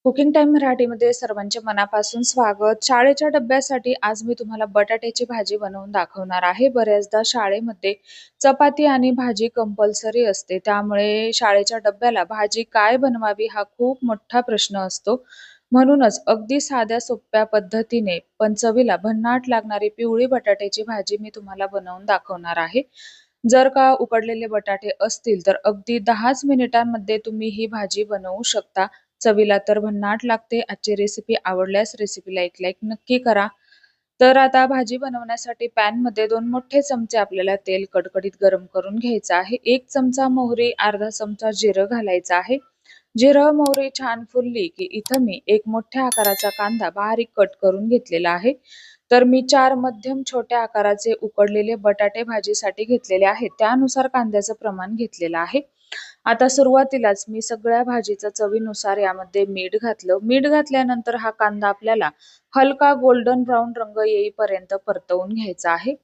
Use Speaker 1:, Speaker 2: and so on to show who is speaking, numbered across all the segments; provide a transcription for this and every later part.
Speaker 1: Cooking time मराठीमध्ये सर्वांचे मनापासून स्वागत. शाळेच्या डब्यासाठी आज मी तुम्हाला बटाट्याची भाजी बनवून दाखवणार आहे. बऱ्याचदा शाळेमध्ये चपाती आणि भाजी कंपल्सरी असते. त्यामुळे शाळेच्या डब्याला भाजी काय बनवावी हा खूप मोठा प्रश्न असतो. म्हणूनच अगदी साध्या सोप्या पद्धतीने पण चवीला भन्नाट लागणारी पिवळी बटाट्याची भाजी मी तुम्हाला बनवून दाखवणार आहे. जर का उकडलेले बटाटे असतील तर अगदी 10च मिनिटांमध्ये तुम्ही ही भाजी बनवू शकता. चवीला तर भन्नाट लागते. आजची रेसिपी आवडल्यास रेसिपीला एक लाईक नक्की करा. तर आता भाजी बनवण्यासाठी पॅनमध्ये 2 मोठे चमचे आपल्याला तेल कडकडीत गरम करून घ्यायचं आहे. 1 चमचा मोहरी, अर्धा चमचा जिरं घालायचं आहे. जिरं, मोहरी छान फुलली की इथं मी एक मोठ्या आकाराचा कांदा बारीक कट करून घेतलेला आहे. तर मी 4 मध्यम छोट्या आकाराचे उकडलेले बटाटे भाजीसाठी घेतलेले आहेत. त्यानुसार कांद्याचं प्रमाण घेतलेलं आहे. आता सुरुवातीलाच मी सगळ्या भाजीचं चवीनुसार यामध्ये मीठ घातलं. मीठ घातल्यानंतर हा कांदा आपल्याला हलका गोल्डन ब्राउन रंग येईपर्यंत परतवून घ्यायचा आहे.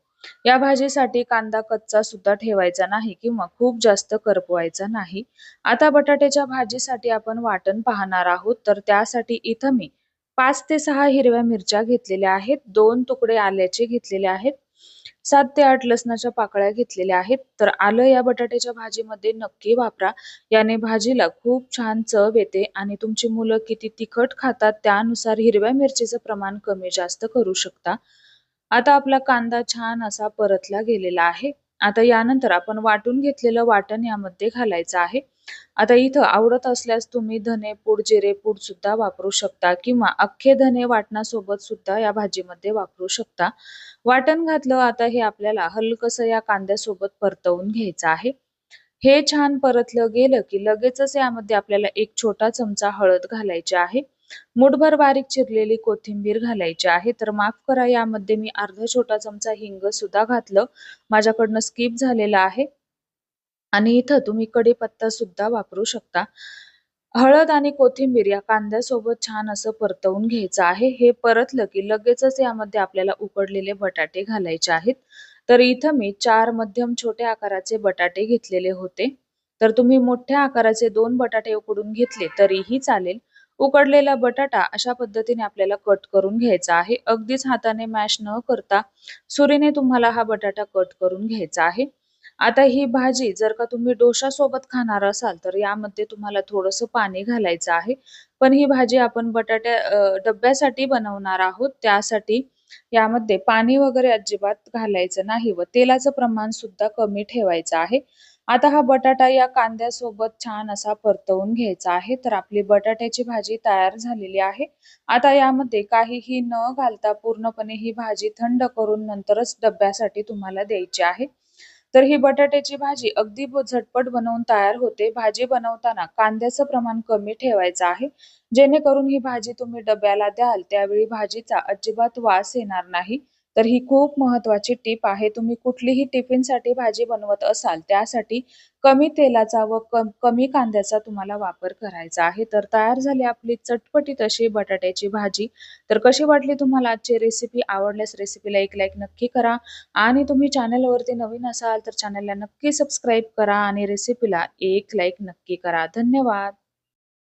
Speaker 1: या भाजीसाठी कांदा कच्चा सुद्धा ठेवायचा नाही किंवा खूप जास्त करपवायचा नाही. आता बटाट्याच्या भाजीसाठी आपण वाटण पाहणार आहोत. तर त्यासाठी इथं मी 5 ते 6 हिरव्या मिरच्या घेतलेल्या आहेत. 2 तुकडे आल्याचे घेतलेले आहेत. 7 ते 8 लसणाच्या पाकळ्या घेतलेल्या आहेत. तर आलं या बटाट्याच्या भाजीमध्ये नक्की वापरा. याने भाजीला खूप छान चव येते आणि तुमची मुलं किती तिखट खातात त्यानुसार हिरव्या मिरचीचं प्रमाण कमी जास्त करू शकता. आता आपला कांदा छान असा परतला गेलेला आहे. आता यानंतर आपण वाटून घेतलेलं वाटण यामध्ये घालायचं आहे. आता इथं आवडत असल्यास तुम्ही धने पूड, जिरे पूड सुद्धा वापरू शकता किंवा अख्खे धने वाटणासोबत सुद्धा या भाजीमध्ये वापरू शकता. वाटण घातलं. आता हे आपल्याला हलकसं या कांद्यासोबत परतवून घ्यायचं आहे. हे छान परतलं गेलं की लगेचच यामध्ये आपल्याला एक छोटा चमचा हळद घालायची आहे. मूठभर बारीक चिरलेली कोथिंबीर घालायची आहे. तर माफ करा, यामध्ये मी अर्धा छोटा चमचा हिंग सुद्धा घातलं. माझ्याकडनं स्किप झालेलं आहे. आणि इथं तुम्ही कढीपत्ता सुद्धा वापरू शकता. हळद आणि कोथिंबीर या कांद्यासोबत छान असं परतवून घ्यायचं आहे. हे परतलं की लगेचच यामध्ये आपल्याला उकडलेले बटाटे घालायचे आहेत. तर इथं मी 4 मध्यम छोट्या आकाराचे बटाटे घेतलेले होते. तर तुम्ही मोठ्या आकाराचे 2 बटाटे उकडून घेतले तरीही चालेल. उकडलेला बटाटा अशा पद्धतीने आपल्याला कट करून घ्यायचा आहे. अगदीच हाताने मॅश न करता सुरीने तुम्हाला हा बटाटा कट करून घ्यायचा आहे. आता ही भाजी जर का तुम्ही डोशासोबत खाणार असाल तर यामध्ये तुम्हाला थोडंसं पाणी घालायचं आहे. पण ही भाजी आपण डब्यासाठी बनवणार आहोत. त्यासाठी यामध्ये पाणी वगैरे अजिबात घालायचं नाही व तेलाचं प्रमाण सुद्धा कमी ठेवायचं आहे. आता हा बटाटा या कांद्यासोबत छान असा परतवून घ्यायचा आहे. तर आपली बटाट्याची भाजी तयार झालेली आहे. आता यामध्ये काहीही न घालता पूर्णपणे ही भाजी थंड करून नंतरच डब्यासाठी तुम्हाला द्यायची आहे. तर ही बटाट्याची भाजी अगदी झटपट बनवून तयार होते. भाजी बनवताना कांद्याचं प्रमाण कमी ठेवायचं आहे. जेणेकरून ही भाजी तुम्ही डब्याला द्याल त्यावेळी भाजीचा अजिबात वास येणार नाही. तर ही खूप महत्त्वाची टिप आहे. तुम्ही कुठलीही टिफिनसाठी भाजी बनवत असाल त्यासाठी कमी तेलाचा व कमी कांद्याचा तुम्हाला वापर करायचा आहे. तर तयार झाली आपली चटपटीत अशी बटाट्याची भाजी. तर कशी वाटली तुम्हाला आजची रेसिपी? आवडल्यास रेसिपीला एक लाईक नक्की करा आणि तुम्ही चॅनलवरती नवीन असाल तर चॅनलला नक्की सबस्क्राईब करा आणि रेसिपीला एक लाईक नक्की करा. धन्यवाद.